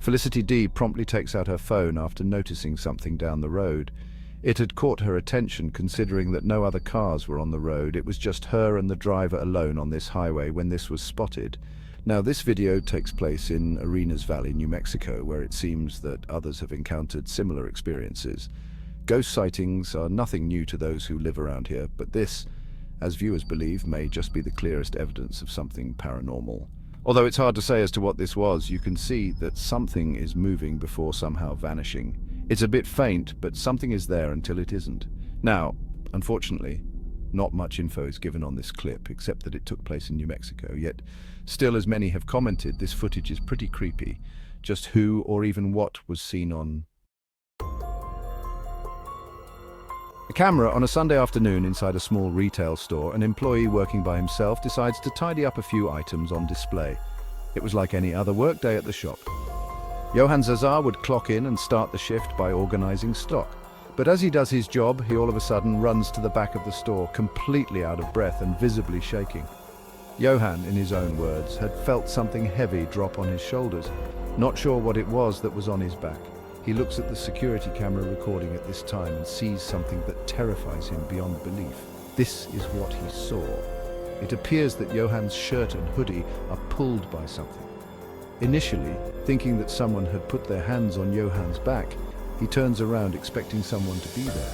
Felicity D promptly takes out her phone after noticing something down the road. It had caught her attention considering that no other cars were on the road. It was just her and the driver alone on this highway when this was spotted. Now, this video takes place in Arenas Valley, New Mexico, where it seems that others have encountered similar experiences. Ghost sightings are nothing new to those who live around here, but this, as viewers believe, may just be the clearest evidence of something paranormal. Although it's hard to say as to what this was, you can see that something is moving before somehow vanishing. It's a bit faint, but something is there until it isn't. Now, unfortunately, not much info is given on this clip, except that it took place in New Mexico. Yet, still, as many have commented, this footage is pretty creepy. Just who or even what was seen on a camera on a Sunday afternoon inside a small retail store. An employee working by himself decides to tidy up a few items on display. It was like any other workday at the shop. Johann Zazar would clock in and start the shift by organizing stock. But as he does his job, he all of a sudden runs to the back of the store, completely out of breath and visibly shaking. Johann, in his own words, had felt something heavy drop on his shoulders, not sure what it was that was on his back. He looks at the security camera recording at this time and sees something that terrifies him beyond belief. This is what he saw. It appears that Johann's shirt and hoodie are pulled by something. Initially, thinking that someone had put their hands on Johann's back, he turns around expecting someone to be there.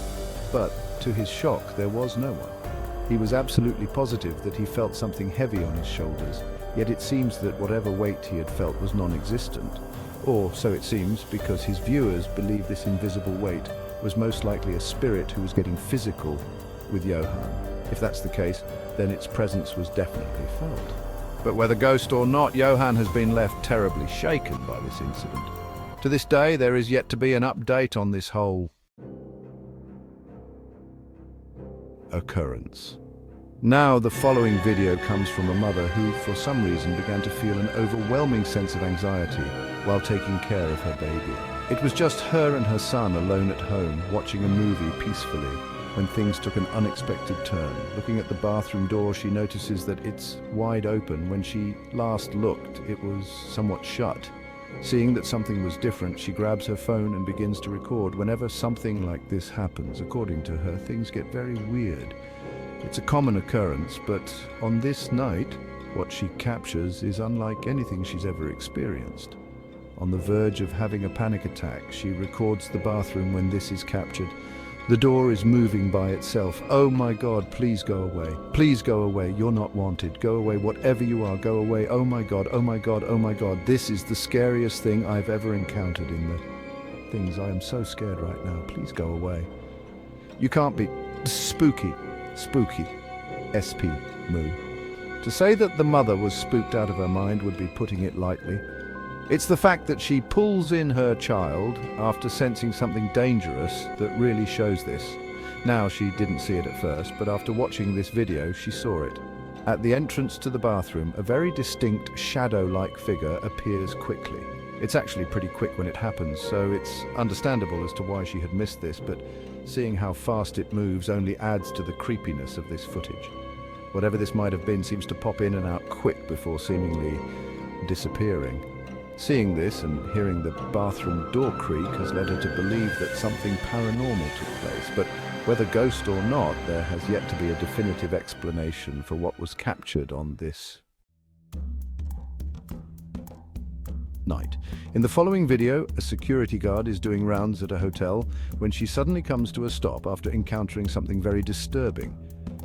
But, to his shock, there was no one. He was absolutely positive that he felt something heavy on his shoulders, yet it seems that whatever weight he had felt was non-existent. Or so it seems, because his viewers believe this invisible weight was most likely a spirit who was getting physical with Johann. If that's the case, then its presence was definitely felt. But whether ghost or not, Johann has been left terribly shaken by this incident. To this day, there is yet to be an update on this whole occurrence. Now, the following video comes from a mother who, for some reason, began to feel an overwhelming sense of anxiety while taking care of her baby. It was just her and her son alone at home, watching a movie peacefully, when things took an unexpected turn. Looking at the bathroom door, she notices that it's wide open. When she last looked, it was somewhat shut. Seeing that something was different, she grabs her phone and begins to record. Whenever something like this happens, according to her, things get very weird. It's a common occurrence, but on this night, what she captures is unlike anything she's ever experienced. On the verge of having a panic attack, she records the bathroom when this is captured. The door is moving by itself. Oh my God, please go away. Please go away. You're not wanted. Go away, whatever you are, go away. Oh my God, oh my God, oh my God. This is the scariest thing I've ever encountered in the things. I am so scared right now. Please go away. You can't be spooky. Spooky. SP. Moo. To say that the mother was spooked out of her mind would be putting it lightly. It's the fact that she pulls in her child after sensing something dangerous that really shows this. Now, she didn't see it at first, but after watching this video, she saw it. At the entrance to the bathroom, a very distinct shadow-like figure appears quickly. It's actually pretty quick when it happens, so it's understandable as to why she had missed this, but seeing how fast it moves only adds to the creepiness of this footage. Whatever this might have been seems to pop in and out quick before seemingly disappearing. Seeing this and hearing the bathroom door creak has led her to believe that something paranormal took place, but whether ghost or not, there has yet to be a definitive explanation for what was captured on this night. In the following video, a security guard is doing rounds at a hotel when she suddenly comes to a stop after encountering something very disturbing.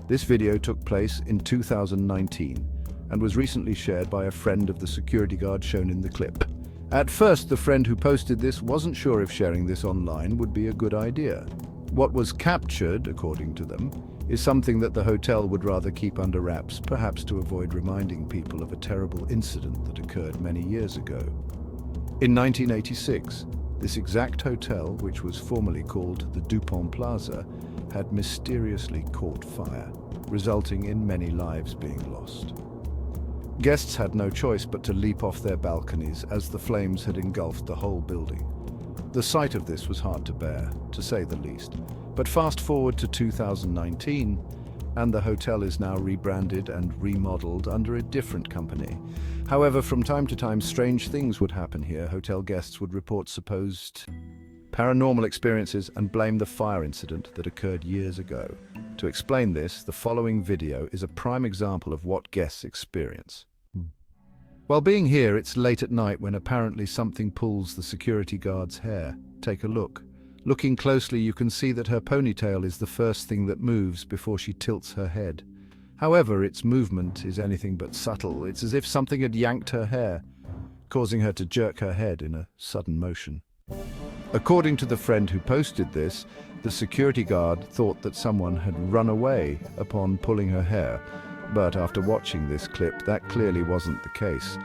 This video took place in 2019. And was recently shared by a friend of the security guard shown in the clip. At first, the friend who posted this wasn't sure if sharing this online would be a good idea. What was captured, according to them, is something that the hotel would rather keep under wraps, perhaps to avoid reminding people of a terrible incident that occurred many years ago. In 1986, this exact hotel, which was formerly called the Dupont Plaza, had mysteriously caught fire, resulting in many lives being lost. Guests had no choice but to leap off their balconies as the flames had engulfed the whole building. The sight of this was hard to bear, to say the least. But fast forward to 2019, and the hotel is now rebranded and remodeled under a different company. However, from time to time, strange things would happen here. Hotel guests would report supposed paranormal experiences and blame the fire incident that occurred years ago. To explain this, the following video is a prime example of what guests experience. While being here, it's late at night when apparently something pulls the security guard's hair. Take a look. Looking closely, you can see that her ponytail is the first thing that moves before she tilts her head. However, its movement is anything but subtle. It's as if something had yanked her hair, causing her to jerk her head in a sudden motion. According to the friend who posted this, the security guard thought that someone had run away upon pulling her hair, but after watching this clip, that clearly wasn't the case.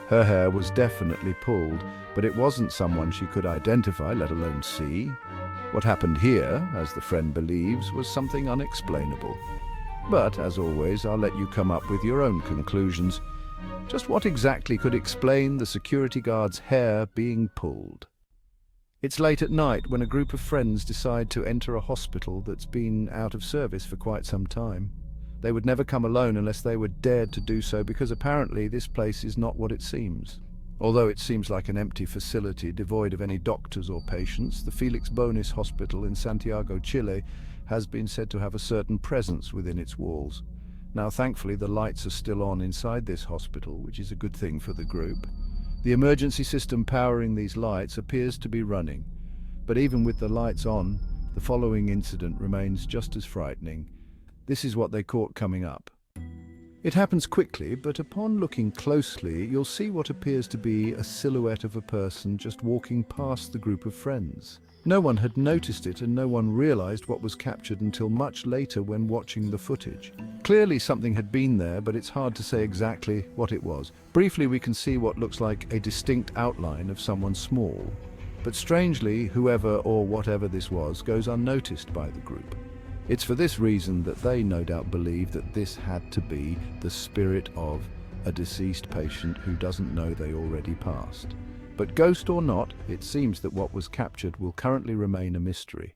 Her hair was definitely pulled, but it wasn't someone she could identify, let alone see. What happened here, as the friend believes, was something unexplainable. But, as always, I'll let you come up with your own conclusions. Just what exactly could explain the security guard's hair being pulled? It's late at night when a group of friends decide to enter a hospital that's been out of service for quite some time. They would never come alone unless they were dared to do so, because apparently this place is not what it seems. Although it seems like an empty facility devoid of any doctors or patients, the Felix Bonis Hospital in Santiago, Chile, has been said to have a certain presence within its walls. Now, thankfully, the lights are still on inside this hospital, which is a good thing for the group. The emergency system powering these lights appears to be running, but even with the lights on, the following incident remains just as frightening. This is what they caught coming up. It happens quickly, but upon looking closely, you'll see what appears to be a silhouette of a person just walking past the group of friends. No one had noticed it, and no one realized what was captured until much later when watching the footage. Clearly something had been there, but it's hard to say exactly what it was. Briefly, we can see what looks like a distinct outline of someone small. But strangely, whoever or whatever this was goes unnoticed by the group. It's for this reason that they no doubt believe that this had to be the spirit of a deceased patient who doesn't know they already passed. But ghost or not, it seems that what was captured will currently remain a mystery.